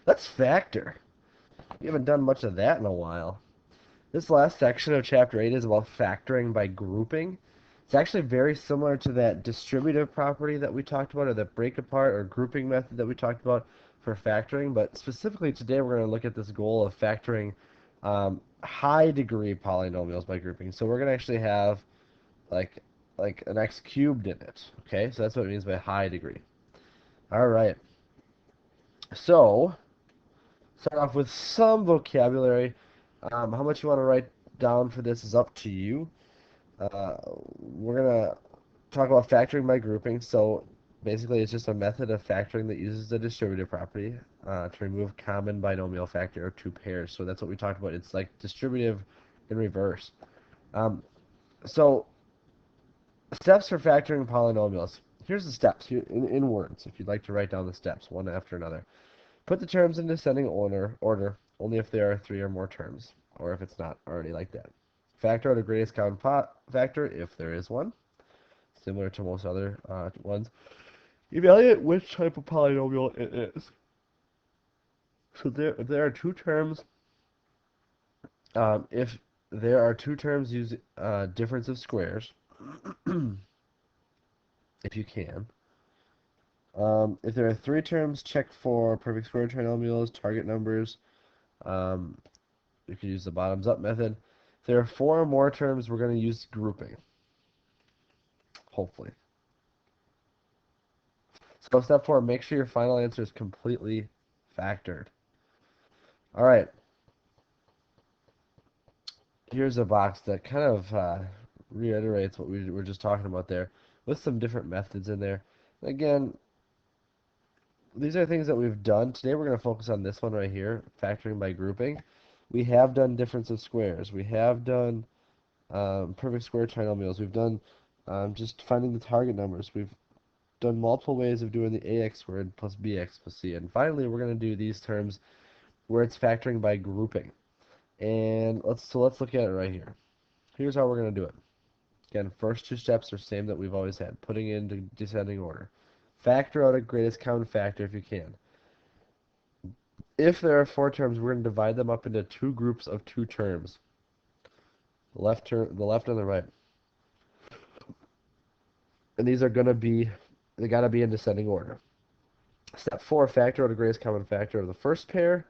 Let's factor. We haven't done much of that in a while. This last section of Chapter 8 is about factoring by grouping. It's actually very similar to that distributive property that we talked about, or that break apart or grouping method that we talked about for factoring. But specifically today, we're going to look at this goal of factoring high degree polynomials by grouping. So we're going to actually have like an x cubed in it. Okay, so that's what it means by high degree. All right. So start off with some vocabulary. How much you want to write down for this is up to you. We're going to talk about factoring by grouping. So basically, it's just a method of factoring that uses the distributive property to remove common binomial factor of two pairs. So that's what we talked about. It's like distributive in reverse. Um, so steps for factoring polynomials. Here's the steps in words, if you'd like to write down the steps one after another. Put the terms in descending order only if there are three or more terms, or if it's not already like that. Factor out a greatest common factor if there is one, similar to most other ones. Evaluate which type of polynomial it is. So if there are two terms, if there are two terms, use difference of squares, if you can. If there are three terms, check for perfect square trinomials, target numbers. Um, you can use the bottoms up method. If there are four or more terms, we're going to use grouping, hopefully. So step 4, make sure your final answer is completely factored. All right, here's a box that kind of reiterates what we were just talking about there, with some different methods in there. Again, these are things that we've done. Today we're going to focus on this one right here, factoring by grouping. We have done difference of squares. We have done perfect square trinomials. We've done just finding the target numbers. We've done multiple ways of doing the ax squared plus bx plus c. And finally, we're going to do these terms where it's factoring by grouping. And let's look at it right here. Here's how we're going to do it. Again, first two steps are the same that we've always had, putting it into descending order. Factor out a greatest common factor if you can. If there are four terms, we're going to divide them up into two groups of two terms. The left and the right. And these are going to be, they got to be in descending order. Step 4, factor out a greatest common factor of the first pair.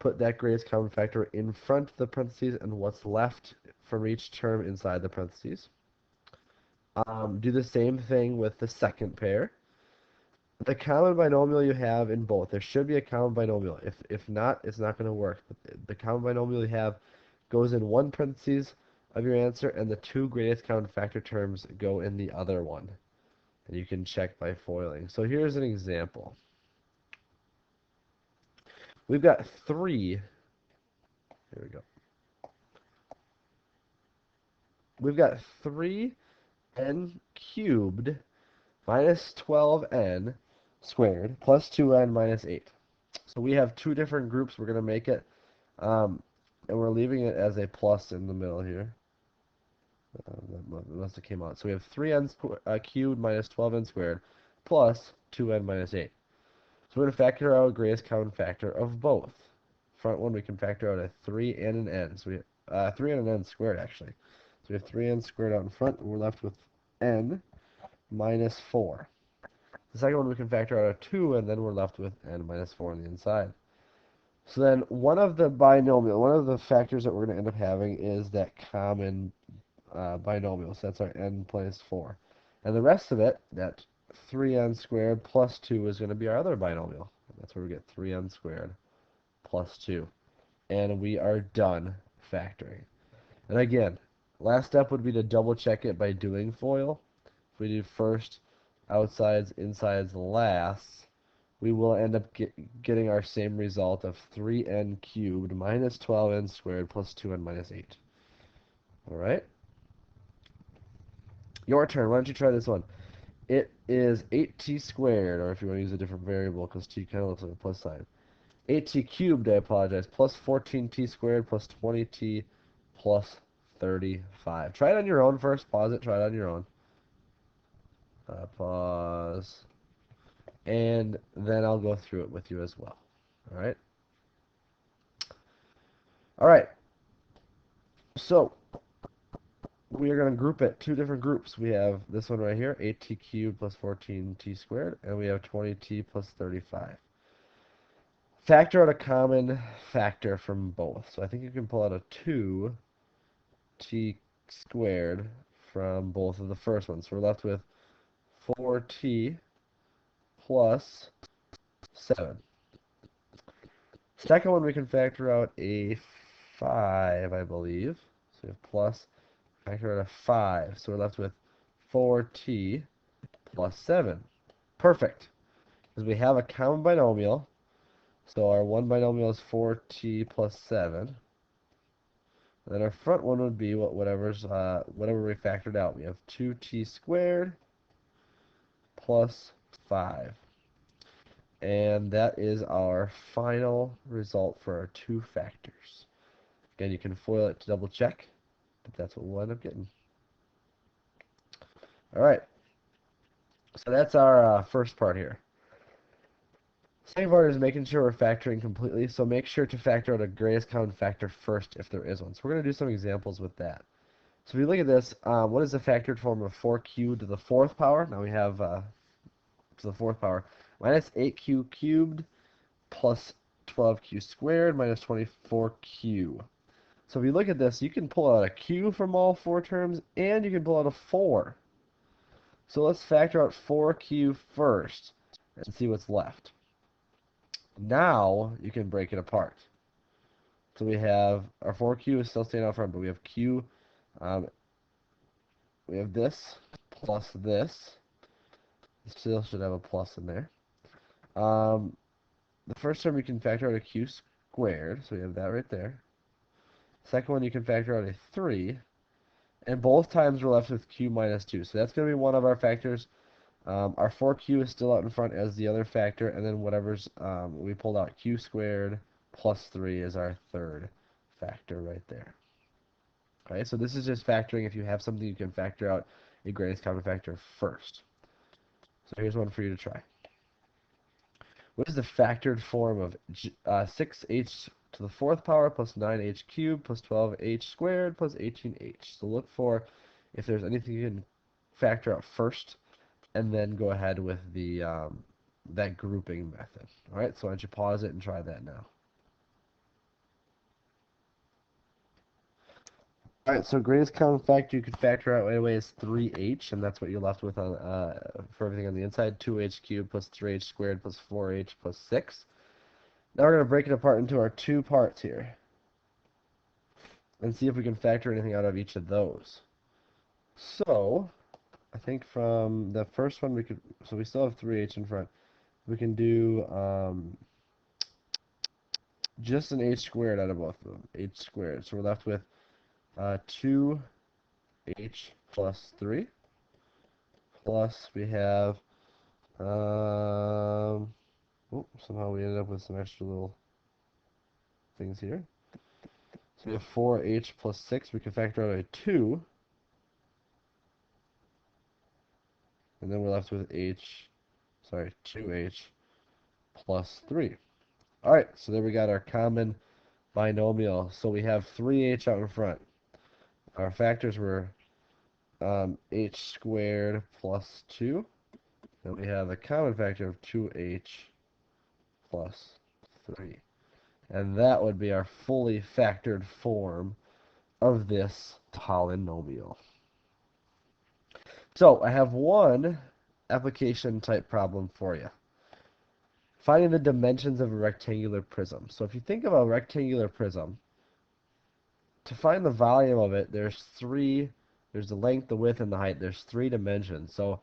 Put that greatest common factor in front of the parentheses and what's left from each term inside the parentheses. Do the same thing with the second pair. The common binomial you have in both, there should be a common binomial. If not, it's not going to work. The common binomial you have goes in one parentheses of your answer, and the two greatest common factor terms go in the other one. And you can check by foiling. So here's an example. We've got 3. Here we go. We've got 3n cubed minus 12n squared plus 2n minus 8. So we have two different groups. We're going to make it, and we're leaving it as a plus in the middle here. That must have came out. So we have 3n cubed minus 12n squared plus 2n minus 8. So we're going to factor out greatest common factor of both. Front one, we can factor out a 3 and an n. So we have 3 and an n squared, actually. So we have 3n squared out in front, and we're left with n minus 4. The second one, we can factor out a 2, and then we're left with n minus 4 on the inside. So then one of the factors that we're going to end up having is that common binomial. So that's our n plus 4. And the rest of it, that 3n squared plus 2, is going to be our other binomial. That's where we get 3n squared plus 2. And we are done factoring. And again, last step would be to double check it by doing FOIL. If we do first, outsides, insides, last, we will end up getting our same result of 3n cubed minus 12n squared plus 2n minus 8. All right? Your turn. Why don't you try this one? It is 8t squared, or if you want to use a different variable, because t kind of looks like a plus sign. 8t cubed, I apologize, plus 14t squared plus 20t plus 35. Try it on your own first. Pause it. Try it on your own. Pause. and then I'll go through it with you as well. All right? All right. So we are going to group it two different groups. We have this one right here, 8t cubed plus 14t squared, and we have 20t plus 35. Factor out a common factor from both. So I think you can pull out a 2t squared from both of the first ones. So we're left with 4t plus 7. Second one, we can factor out a 5, I believe. So we have plus, factor out a 5. So we're left with 4t plus 7. Perfect. Because we have a common binomial. So our one binomial is 4t plus 7. And then our front one would be whatever we factored out. We have 2t squared plus 5. And that is our final result for our two factors. Again, you can FOIL it to double check, but that's what we'll end up getting. All right. So that's our first part here. Second part is making sure we're factoring completely. So make sure to factor out a greatest common factor first if there is one. So we're going to do some examples with that. So if you look at this, what is the factored form of 4q to the 4th power? Now we have to the 4th power minus 8q cubed plus 12q squared minus 24q. So if you look at this, you can pull out a q from all four terms, and you can pull out a 4. So let's factor out 4q first and see what's left. Now you can break it apart. So we have our 4q is still staying out front, but we have q, we have this plus this. Still should have a plus in there. The first term we can factor out a q squared, so we have that right there. Second one you can factor out a 3, and both times we're left with q minus 2. So that's going to be one of our factors. Our 4q is still out in front as the other factor, and then whatever's we pulled out, q squared plus 3 is our third factor right there. Okay, so this is just factoring. If you have something, you can factor out a greatest common factor first. So here's one for you to try. What is the factored form of 6h to the 4th power plus 9h cubed plus 12h squared plus 18h? So look for if there's anything you can factor out first, and then go ahead with the that grouping method. All right, so why don't you pause it and try that now. All right, so greatest common factor you could factor out right away is 3h, and that's what you're left with on for everything on the inside. 2h cubed plus 3h squared plus 4h plus 6. Now we're going to break it apart into our two parts here and see if we can factor anything out of each of those. So I think from the first one we could, so we still have 3h in front. We can do just an h squared out of both of them, h squared. So we're left with 2h plus 3 plus we have oh, somehow we ended up with some extra little things here. So we have 4h plus 6. We can factor out a 2, and then we're left with 2h plus 3. All right, so there we got our common binomial. So we have 3h out in front. Our factors were h squared plus 2. And we have a common factor of 2h plus 3. And that would be our fully factored form of this polynomial. So I have one application type problem for you. Finding the dimensions of a rectangular prism. So if you think of a rectangular prism, to find the volume of it, there's the length, the width, and the height. There's 3 dimensions. So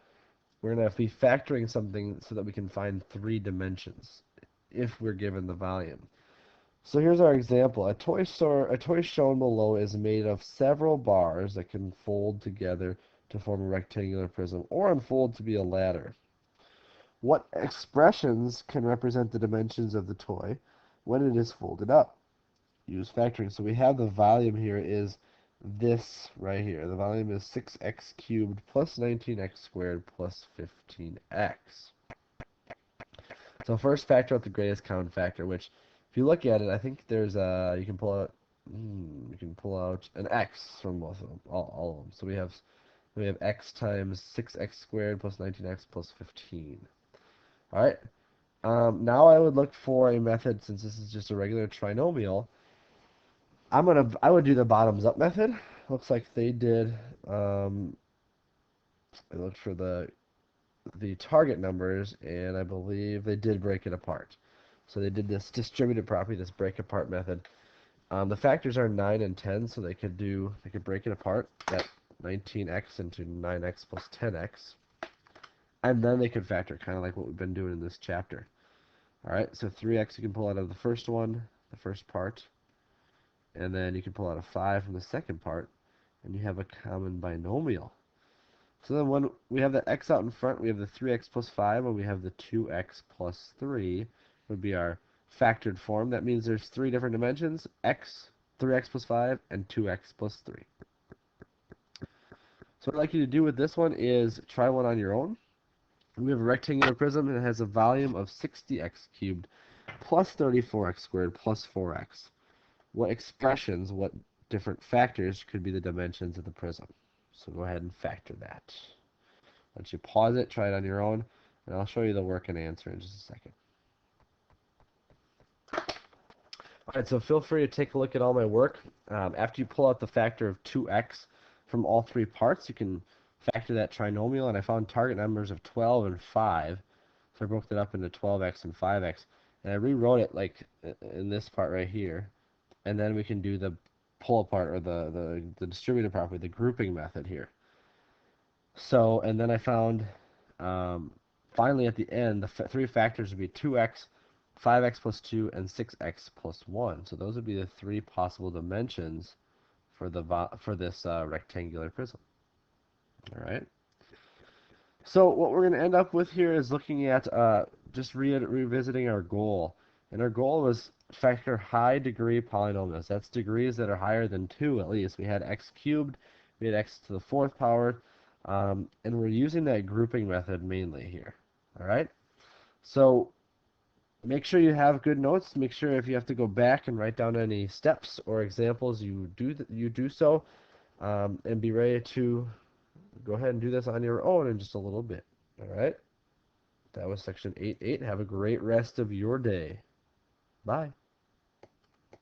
we're going to be factoring something so that we can find 3 dimensions if we're given the volume. So here's our example. A toy shown below is made of several bars that can fold together to form a rectangular prism or unfold to be a ladder. What expressions can represent the dimensions of the toy when it is folded up? Use factoring. So we have the volume here is this right here. The volume is 6x cubed plus 19x squared plus 15x. So first, factor out the greatest common factor, which, if you look at it, I think there's you can pull out an x from both of them, all of them. So we have x times 6x squared plus 19x plus 15. All right. Now I would look for a method, since this is just a regular trinomial. I would do the bottoms up method. Looks like they did. I looked for the target numbers, and I believe they did break it apart. So they did this distributed property, this break apart method. The factors are 9 and 10, so they could break it apart at 19x into 9x plus 10x, and then they could factor, kind of like what we've been doing in this chapter. All right, so 3x you can pull out of the first one, the first part, and then you can pull out a 5 from the second part, and you have a common binomial. So then when we have the x out in front, we have the 3x plus 5, and we have the 2x plus 3 would be our factored form. That means there's three different dimensions: x, 3x plus 5, and 2x plus 3. So what I'd like you to do with this one is try one on your own. We have a rectangular prism, and it has a volume of 60x cubed plus 34x squared plus 4x. What expressions, what different factors could be the dimensions of the prism? So go ahead and factor that. Why don't you pause it, try it on your own, and I'll show you the work and answer in just a second. Alright, so feel free to take a look at all my work. After you pull out the factor of 2x from all three parts, you can factor that trinomial, and I found target numbers of 12 and 5. So I broke that up into 12x and 5x, and I rewrote it like in this part right here, and then we can do the pull apart, or the distributed property, the grouping method here. So, and then I found, finally at the end, the three factors would be 2x, 5x plus 2, and 6x plus 1. So those would be the three possible dimensions for this rectangular prism. All right. So what we're going to end up with here is looking at just revisiting our goal. And our goal was factor high degree polynomials. That's degrees that are higher than 2 at least. We had x cubed, we had x to the 4th power, and we're using that grouping method mainly here. All right? So make sure you have good notes. Make sure if you have to go back and write down any steps or examples, you do so, and be ready to go ahead and do this on your own in just a little bit. All right? That was section 8.8. Have a great rest of your day. Bye.